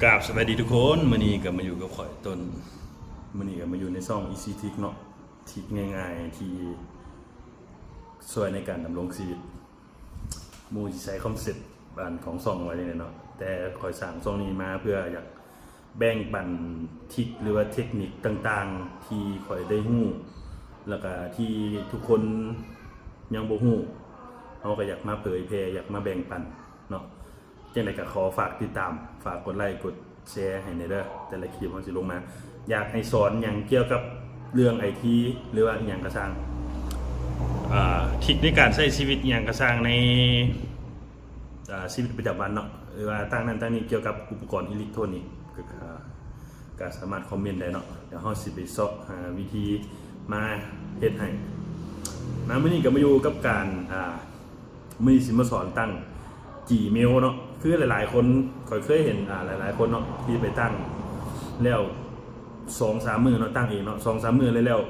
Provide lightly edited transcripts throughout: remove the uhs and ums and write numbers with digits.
กราบสวัสดีทุกคนมื้อนี้ก็มาอยู่กับข่อยต้นมื้อนี้ก็มาอยู่ในช่อง Easy Trick เนาะทริคง่ายๆที่ช่วยในการดำรงชีวิตหมู่สิใช้คอนเซ็ปต์บ้านของช่องไว้เนี่ยเนาะแต่ข่อยสร้างช่องนี้มาเพื่ออยากแบ่งปันทริคหรือว่าเทคนิคต่างๆที่ข่อยได้รู้แล้วก็ที่ทุกคนยังบ่รู้เฮาก็อยากมาเผยแพร่อยากมาแบ่งปันเนาะจังได๋ก็ขอฝากติดตามฝากกดไลค์กดแชร์ให้ในเด้อแต่ละคลิปมันสิลงมาอยากให้สอนหยังเกี่ยวกับเรื่องไอทีหรือว่าหยังก็สร้างทริคในการใช้ชีวิตหยังก็สร้างในชีวิตประจำวันเนาะหรือว่าตั้งนั้นตั้งนี้เกี่ยวกับอุปกรณ์อิเล็กทรอนิกส์ก็สามารถคอมเมนต์ได้เนาะเดี๋ยวเฮาสิไปเสาะหาวิธีมาเฮ็ดให้มื้อนี้ก็มาอยู่กับการมื้อนี้สิมาสอนตั้ง Gmail เนาะคือหลายๆคนเคยเห็นหลายๆคนเนาะที่ไปตั้งแล้ว 2-3 มื้อเนาะตั้งเองเนาะ 2-3 มื้อแล้ว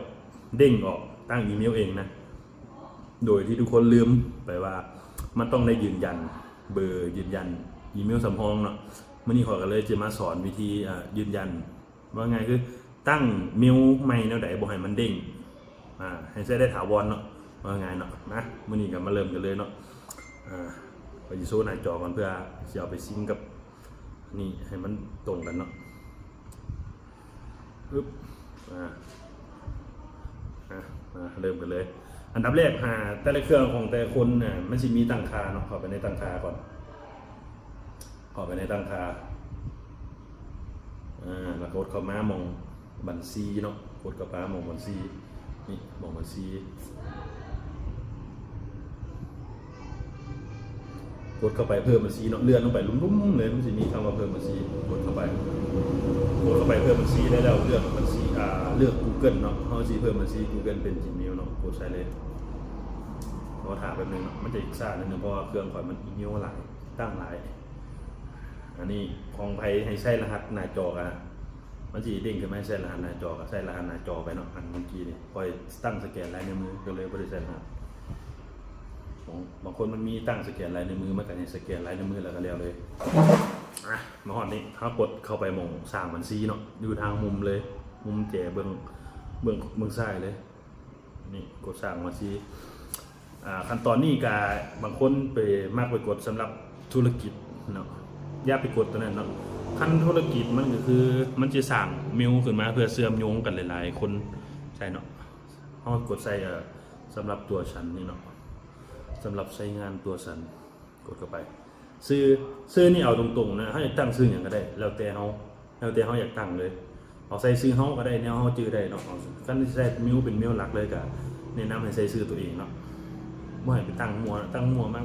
เด้งออกตั้งอีเมลเองนะโดยที่ทุกคนลืมไปว่ามันต้องได้ยืนยันเบอร์ยืนยันอีเมลสำรองเนาะมื้อนี้ขอก็เลยจะมาสอนวิธียืนยันว่าไงคือตั้งเมลใหม่แนวใดบ่ให้มันเด้งให้ใช้ได้ถาวรเนาะว่าไงเนาะนะมื้อนี้ก็มาเริ่มกันเลยเนาะไปโชว์หน้าจอก่อนเพื่อจะเอาไปซิงกับนี่ให้มันตรงกันเนาะปึ๊บเริ่มกันเลยอันดับแรกแต่ละเครื่องของแต่ละคนเนี่ยมันสิมีตั้งค่าเนาะเข้าไปในตั้งค่าก่อนเข้าไปในตั้งค่าแล้วกดเข้ามามองบัญชีเนาะกดเข้ามามองบัญชีนี่มองบัญชีกดเข้าไปเพิ่มบัญชีเนาะเลื่อนลงไปลุ่มๆเลยมันจะมีคำว่าเพิ่มบัญชีกดเข้าไปเพิ่มบัญชีได้แล้วเลือกบัญชีเลือก Google เนาะเฮาสิเพิ่มบัญชี Google เป็น Gmail เนาะกดใส่เลยรอถามแป๊บนึงเนาะมันจะอีกซ่านิดนึงเพราะว่าเครื่องข่อยมันอีเมลหลายตั้งหลายอันนี้ของไผให้ใช้รหัสหน้าจอกันมันสิเด้งขึ้นมาให้ใช้รหัสหน้าจอก็ใช้รหัสหน้าจอไปเนาะอันเมื่อกี้นี่ค่อยตั้งสแกนลายนิ้วมือก็เลยบ่ได้ใช้รหัสบางคนมันมีตั้งสแกนลายนิ้วมือมันก็ให้สแกนลายนิ้วมือแล้วก็แล้วเลยมาฮอดนี้เขากดเข้าไปมองสร้างบัญชีเนาะอยู่ทางมุมเลยมุมแจเบื้องซ้ายเลยนี่กดสร้างบัญชีขั้นตอนนี้ก็บางคนไปมากไปกดสำหรับธุรกิจเนาะอย่าไปกดตัวนั้นเนาะขั้นธุรกิจมันก็คือมันจะสร้างเมลขึ้นมาเพื่อเชื่อมโยงกันหลายๆคนใช่เนาะเขากดใส่สำหรับตัวฉันนี่เนาะสำหรับใช้งานตัวฉันกดเข้าไปซื้อนี่เอาตรงๆนะเขาอยากตั้งซื้ออย่างก็ได้แล้วแต่เขาอยากตั้งเลยเอาใส่ซื้อเขาก็ได้แนวเขาจื้อได้เนาะขั้นที่ใส่มิวเป็นมิวหลักเลยก็แนะนำให้ใส่ซื้อตัวเองเนาะไม่ให้ไปตั้งมัวมั้ง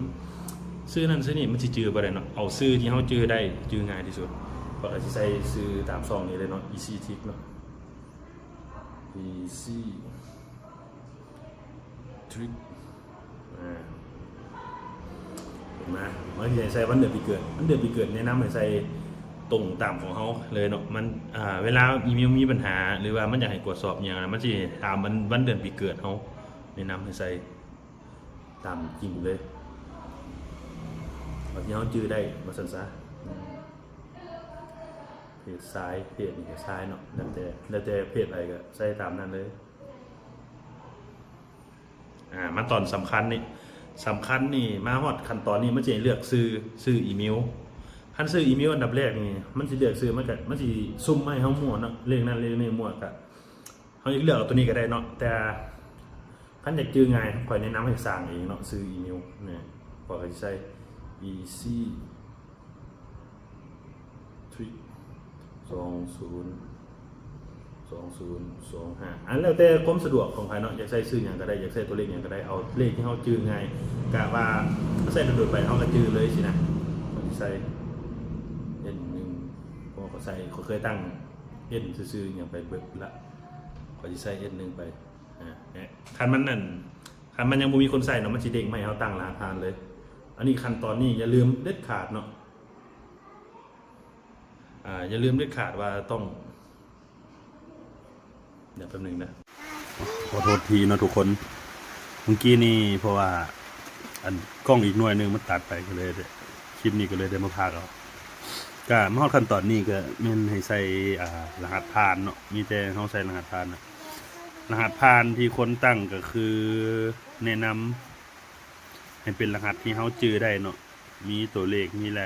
ซื้อนั่นซื้อนี่มันสิจื้อบ่ได้เนาะเอาซื้อที่เขาจื้อได้จื้อง่ายที่สุดก็สิใส่ซื้อตามซองนี้เลยเนาะ Easy Trick เนาะ Easy Trickมาเมื่อที่ใส่วันเดือนปีเกิดแนะนำให้ใส่ตรงตามของเขาเลยเนาะมันเวลาอีเมลมีปัญหาหรือว่ามันอยากให้ตรวจสอบอย่างนั้นมันจะถามวันเดือนปีเกิดเขาแนะนำให้ใส่ตามจริงเลยแบบนี้เขาจื้อได้มาสั้นซะเพจซ้ายเพจนี่ก็ซ้ายเนาะแล้วแต่เพจอะไรก็ใส่ตามนั้นเลยมาตอนสำคัญนี่มาฮอดขั้นตอนนี้มันจะเลือกซื้ออีเมลขั้นซื้ออีเมลอันดับแรกนี่มันจะเลือกซื้อมันจะซุ่มให้เฮามั่วเนาะเลขนั้นเลขนี้มั่วก็เฮาเลือกเอาตัวนี้ก็ได้เนาะแต่ขั้นอยากจื้อง่ายข่อยแนะนำให้สร้างเองเนาะซื้ออีเมลเนี่ยข่อยจะใช้ easy trick 2025อันแล้วแต่ความสะดวกของใครเนาะอยากใส่ซื้ออย่างก็ได้อยากใส่ตัวเลขอย่างก็ได้เอาเลขที่เขาจื้อง่ายกะว่าใส่โดดๆไปเขาก็จื้อเลยสินะใส่ N1 พอเขาใส่เขาเคยตั้ง N ซื่อๆอย่างไปเบิดละเขาจะใส่ N1 ไปคันมันยังบ่มีคนใส่เนาะมันสิเด้งไม่เขาตั้งรหัสผ่านเลยอันนี้ขั้นตอนนี้อย่าลืมเด็ดขาดเนาะอย่าลืมเด็ดขาดว่าต้องเดี๋ยวแป๊บนึงนะขอโทษทีนะทุกคนเมื่อกี้นี่เพราะว่าอันกล้องอีกหน่วยนึงมันตัดไปก็เลยคลิปนี้ก็เลยได้มาพากเอา ก็มาฮอดขั้นตอนนี้ก็แม่นให้ใส่รหัสผ่านเนาะมีแต่เฮาใส่รหัสผ่านนะรหัสผ่านที่คนตั้งก็คือแนะนำให้เป็นรหัสที่เฮาจื้อได้เนาะมีตัวเลขมีแล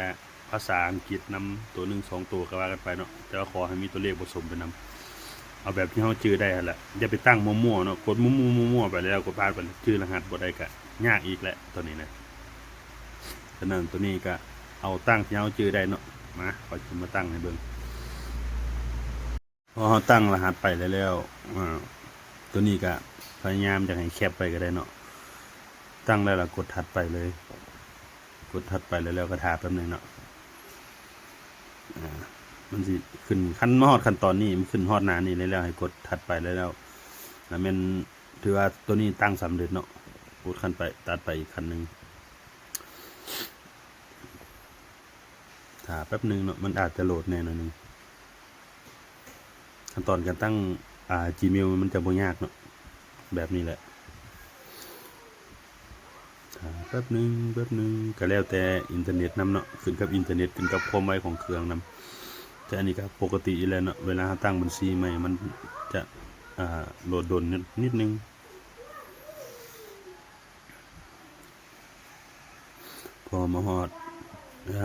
ภาษาอังกฤษนำตัว1 2ตัวก็ว่ากันไปเนาะแต่ว่าขอให้มีตัวเลขผสมไปนำเอาแบบที่เฮาจื้อได้หั่นแหละอย่าไปตั้งมั่วๆเนาะกดมั่วๆไปแล้วกดผ่านไปจื้อรหัสบ่ได้ก็ยากอีกแหละตัวนี้นะฉะนั้นตัวนี้ก็เอาตั้งที่เฮาจื้อได้เนาะมาขอจะมาตั้งให้เบิ่งพอเราตั้งรหัสไปแล้วตัวนี้ก็พยายามจะให้แคปไปก็ได้เนาะตั้งแล้วเรากดถัดไปเลยกดถัดไปแล้วก็ถาแป๊บนึงเนาะมันสิขึ้นขั้นฮอดขั้นตอนนี้มันขึ้นฮอดหน้านี้แล้วให้กดถัดไปแล้วมันถือว่าตัวนี้ตั้งสำเร็จเนาะกดขั้นไปตัดไปอีกขั้นนึงแป๊บนึงเนาะมันอาจจะโหลดแน่นอนนึงขั้นตอนการตั้งGmail มันจะบ่ยากเนาะแบบนี้แหละแป๊บนึงก็แล้วแต่อินเทอร์เน็ตนำเนาะขึ้นกับอินเทอร์เน็ตขึ้นกับความไวของเครื่องนำแต่อันนี้ก็ปกติอยู่แล้วเนาะเวลาตั้งบัญชีใหม่มันจะโหลดโดนนิดนึงพอมาฮอด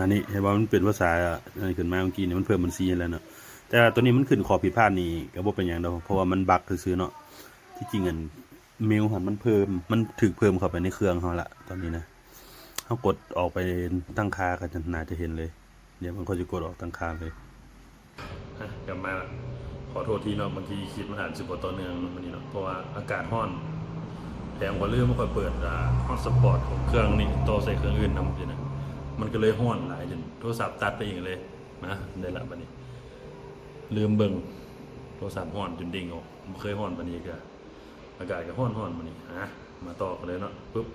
อันนี้เห็นว่ามันเป็นภาษาอะไรขึ้นมาเมื่อกี้นี่มันเพิ่มบัญชีแล้วเนาะแต่ตัวนี้มันขึ้นขอผิดพลาดนี่ก็บ่เป็นหยังดอกเพราะว่ามันบั๊กซื่อๆเนาะที่จริงอันเมลหันมันถูกเพิ่มเข้าไปในเครื่องเฮาละตอนนี้นะเฮากดออกไปตั้งค่าก็จะน่าจะเห็นเลยเดี๋ยวมันก็จะกดออกตั้งค่าเลยกลับมาขอโทษทีเนาะบางทีคลิปมันอาจจะบ่ต่อเนื่องมื้อนี้เนาะเพราะว่าอากาศร้อนแถมก็ลืมบ่ค่อยเปิดฮอตสปอตของเครื่องนี้ต่อใส่เครื่องอื่นนำอยู่นะมันก็เลยร้อนหลายจนโทรศัพท์ตัดไปเองเลยนะได้ละบัดนี้ลืมเบิ่งโทรศัพท์ร้อนจนดิ่งออกบ่เคยร้อนปานนี้ก็อากาศก็ร้อนมื้อนี้มาต่อกันเลยเนาะปึ๊บ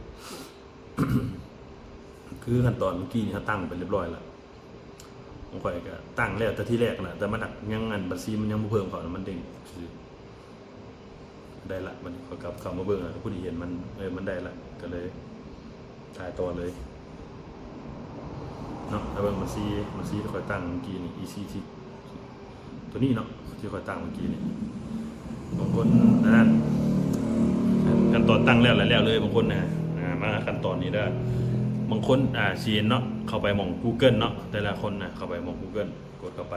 คือขั้นตอนเมื่อกี้นี่เขาตั้งไปเรียบร้อยแล้วผมค่อยก็ตั้งแล้วแต่ที่แรกน่ะแต่มันยังอันบัญชีมันยังบ่เพิ่มเข้ามันเด้งได้ละมันก็กลับเข้ามาเบิ่งแล้วผู้ที่เห็นมันได้ละก็เลยถ่ายต่อเลยเนาะแล้วเบิ่งบัญชีที่ค่อยตั้งเมื่อกี้นี่ ECT ตัวนี้เนาะที่ค่อยตั้งเมื่อกี้นี่บางคนนั่นขั้นตอนตั้งแล้วเลยบางคนนะมาขั้นตอนนี้ได้บางคนซีนเนาะเข้าไปมอง Google เนาะแต่ละคนนะเข้าไปมอง Google กดเข้าไป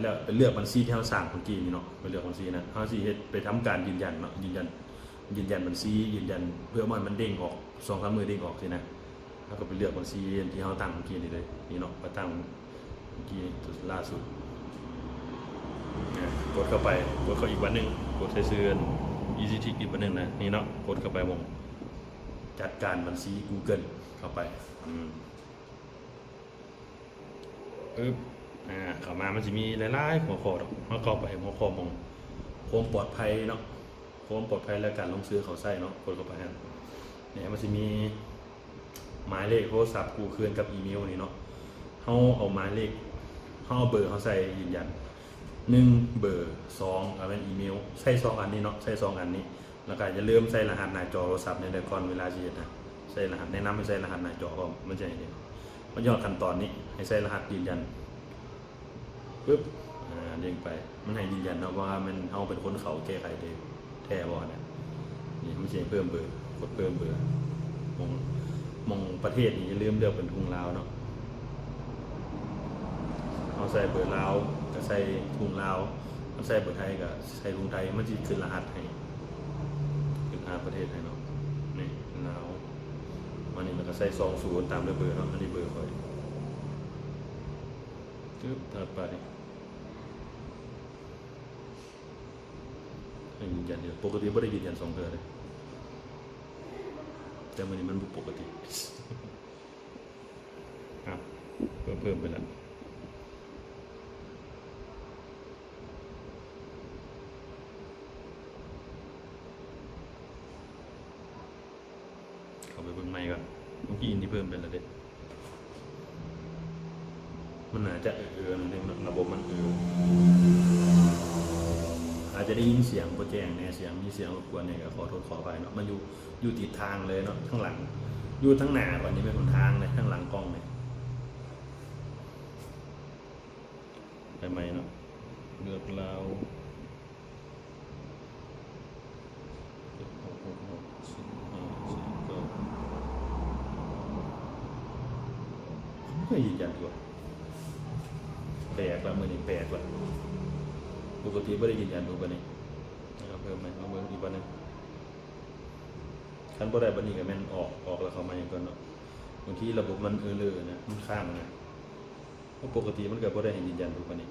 แล้วไปเลือกบัญชีที่เราสร้างเมื่อกี้นี่เนาะไปเลือกบัญชีนะเขาสิเฮ็ดไปทำการยืนยันเนาะยืนยันบัญชียืนยันเพื่อมันเด้งออก2-3 มือเด้งออกสินะแล้วก็ไปเลือกบัญชีที่เราตั้งเมื่อกี้นี่เลยนี่เนาะไปตั้งเมื่อกี้ล่าสุดกดเข้าไปกดเข้าอีกวันนึงกดใส่เสื้อ EasyTick อีกวันนึงนะนี่เนาะกดเข้าไปมองจัดการบัญชี Google เข้าไปเข้ามามันจะมีหลายๆหัวข้อมาเข้าไปหัวข้อมองความปลอดภัยเนาะความปลอดภัยและการลงซื้อเขาใส่เนาะกดเข้าไปเนี่ยมันจะมีหมายเลขโทรศัพท์กูคืนกับอีเมลนี่เนาะเฮาเอาหมายเลขเฮาเอาเบอร์เฮาใส่ยืนยัน1เบอร์2เอาเป็นอีเมลใส่2อันนี้เนาะใส่2อันนี้แล้วก็อย่าลืมใส่รหัสหน้าจอโทรศัพท์ในเดือนก่อนเวลาสิเฮ็ดนะใส่รหัสแนะนำให้ใส่รหัสหน้าจอก่อนมันจะให้ได้มันยอดขั้นตอนนี้ให้ใส่รหัสยืนยันปึ๊บเด้งไปมันให้ยืนยันนะว่ามันเฮาเป็นคนเขาแก้ไขได้แท้บ่เนี่ยนี่มันสิเพิ่มเบอร์กดเพิ่มเบอร์มองประเทศนี่อย่าลืมเลือกเป็นทุ่งลาวเนาะเอาใส่เบอร์ลาวก็ใส่ทุ่งลาวเอาใส่เบอร์ไทยก็ใส่ทุ่งไทยมันสิขึ้นรหัสให้ประเทศให้เนาะนี่ลาววันนี้มันก็ใส่20ตามด้วยเบอร์เนาะอันนี้เบอร์ค่อยจึ๊บถัดไปให้ยืนยันเดียวปกติไม่ได้ยืนยัน2 เทื่อเลยแต่วันนี้มันปกติเพิ่มไปแล้วเข้าไปเบิ่งใหม่ก่อนเมื่อกี้อินที่เพิ่มเป็นแล้วเด็ดมันอาจจะนั่นเองระบบมันอาจจะได้ยินเสียงโปรแจ้งเนี่ยมีเสียงรบกวนเนี่ยก็ขอโทษขออภัยเนาะมันอยู่ติดทางเลยเนาะข้างหลังอยู่ทั้งหน้าก่อนนี้เป็นหนทางเลยข้างหลังกล้องเนี่ย ใหม่เนาะเลือกเราไม่เคยยืนยันดีกว่าแปลกละมือนี่แปลกละปกติไม่ได้ยืนยันดูบันนี้นะครับเพิ่มไหมเอาเบอร์อีกบันนึงขั้นบ่ได้บันนี้กับแม่นออกแล้วเข้ามาอย่างก่อนเนาะบางทีระบบมันเลยนะมันข้างนะเพราะปกติมันก็บ่ได้ให้ยืนยันดูบันนี้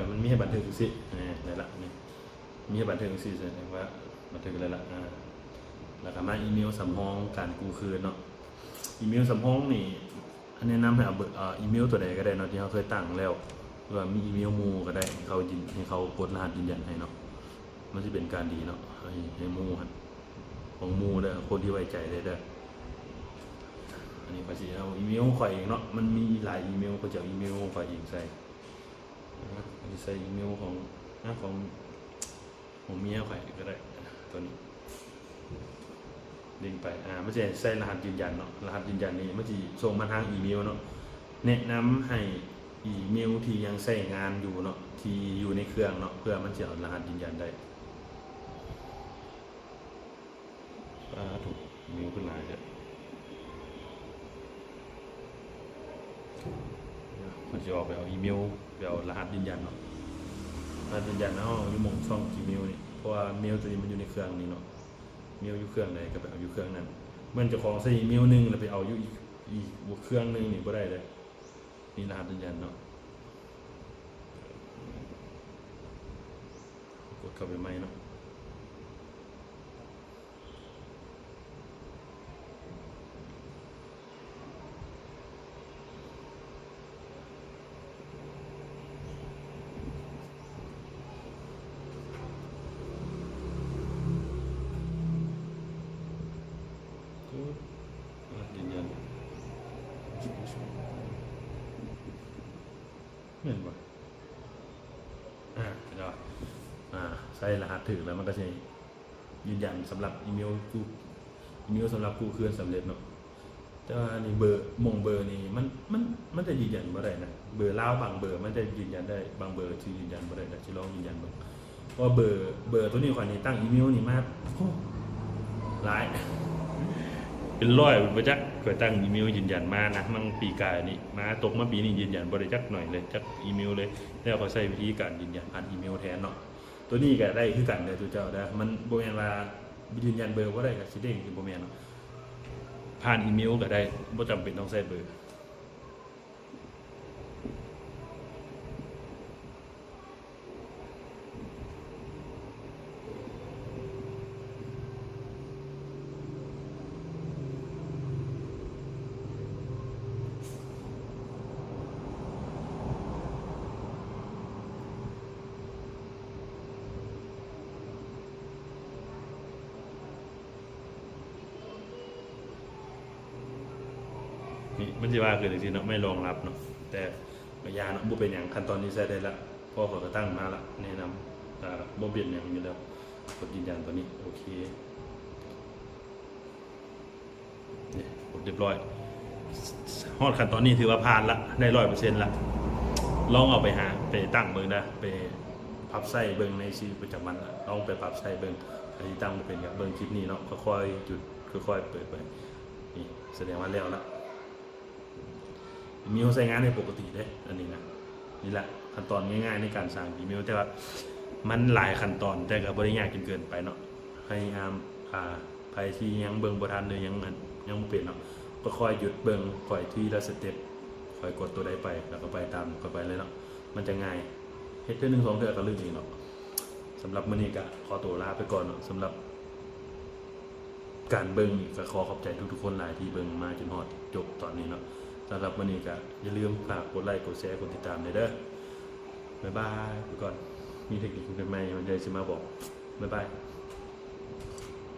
มันมีให้บันทึกสินี่ละนี่มีให้บันทึกสิแสดงว่าบันทึกอะไรละแล้วก็มาอีเมลสำรองการกู้คืนเนาะอีเมลสำรองนี่อันแนะนำให้เอาอีเมลตัวใดก็ได้เนาะที่เขาเคยตั้งแล้วหรือว่ามีอีเมลมูก็ได้ให้เขากดรหัสยืนยันให้เนาะมันจะเป็นการดีเนาะให้มูของมูเด้อคนที่ไว้ใจได้เด้ออันนี้ก็สิเอาอีเมลข่อยเองเนาะมันมีหลายอีเมลก็จะอีเมลข่อยเองใส่อีเมลของเมียข่อยก็ได้ตัวนี้ลิงก์ไปไม่ใช่ใส่รหัสยืนยันเนาะรหัสยืนยันนี้มันจะส่งมาทางอีเมลเนาะแนะนำให้อีเมลที่ยังใช้งานอยู่เนาะที่อยู่ในเครื่องเนาะเพื่อมันจะเอารหัสยืนยันได้ถูกอีเมลขึ้นมาเลยมันจะออกไปเอาอีเมลไปเอารหัสยืนยันเนาะรหัสยืนยันเนาะอยู่หม่องช่อง Gmail นี่เพราะว่าเมลตัวนี้มันอยู่ในเครื่องนี้เนาะเมลอยู่เครื่องไหนก็ไปเอาอยู่เครื่องนั้นมันจะของใส่อีเมลนึงแล้วไปเอาอยู่อีกเครื่องนึงนี่บ่ได้เลยนี่รหัสยืนยันเนาะกดเข้าไปใหม่เนาะยืนยันเห็นป่ะเดี๋ยวใส่รหัสถึงแล้วมันก็จะยืนยันสำหรับอีเมลสำหรับกู้คืนสำเร็จเนาะแต่ว่านี่เบอร์นี่มันจะยืนยันบ่ได้นะเบอร์ลาวบางเบอร์มันจะยืนยันได้บางเบอร์ที่ยืนยันบ่ได้แต่ที่ลองยืนยันบ้างเพราะเบอร์ตัวนี้ก่อนนี่ตั้งอีเมลนี่มากหลายเป็นร้อยบ่จักเคยตั้งอีเมลยืนยันมานะมั่งปีกายนี่มาตกมาปีนี้ยืนยันบ่ได้จักหน่อยเลยจักอีเมลเลยแล้วเขาใช้วิธีการยืนยันผ่านอีเมลแทนเนาะตัวนี้ก็ได้คือกันเลยตัวเจ้าได้มันบ่แม่นว่ายืนยันเบอร์บ่ได้ก็สิเด้งคือบ่แม่นเนาะผ่านอีเมลก็ได้บ่จำเป็นต้องใช้เบอร์นี่มันสิว่าคือจังซี่เนาะไม่รองรับเนาะแต่ก็ยาเนาะบ่เป็นหยังขั้นตอนนี้ใช้ได้ละพอเขาก็ตั้งมาละแนะนำบ่เปลี่ยนหยังอยู่แล้วกดยืนยันตัวนี้โอเคนี่กดเรียบร้อยฮอดขั้นตอนนี้ถือว่าผ่านละได้ 100% ละลองเอาไปตั้งเบิ่งนะไปพับใส่เบิ่งในชีวิตประจำวันลองไปพับใส่เบิ่งอันนี้ตั้งเป็นกับเบิ่งคลิปนี้เนาะค่อยๆจุดค่อยๆเปิดไปนี่แสดงว่าแล้วละอีเมลใช้งานในปกติเลยอันนี้นะนี่แหละขั้นตอนง่ายๆในการสร้างอีเมลแต่ว่ามันหลายขั้นตอนแต่ก็บ่ได้ยากจนเกินไปเนาะให้ใครที่ยังเบิ่งบ่ทันหรือยังบ่เป็นเนาะก็ค่อยหยุดเบิ่งค่อยทีละสเต็ปค่อยกดตัวใดไปแล้วก็ไปตามก็ไปเลยเนาะมันจะง่ายเฮ็ดเทื่อ1 2เทื่อก็ลืมเองเนาะสำหรับมื้อนี้ก็ขอตัวลาไปก่อนเนาะสำหรับการเบิ่งก็ขอขอบใจทุกๆคนหลายที่เบิ่งมาจนฮอดจบตอนนี้เนาะสำหรับวันนี้ก็อย่าลืมฝากกดไลค์กดแชร์กดติดตามเลยเด้อบ๊ายบายไปก่อนมีเทคนิคใหม่ๆมันจะมาบอกบ๊ายบาย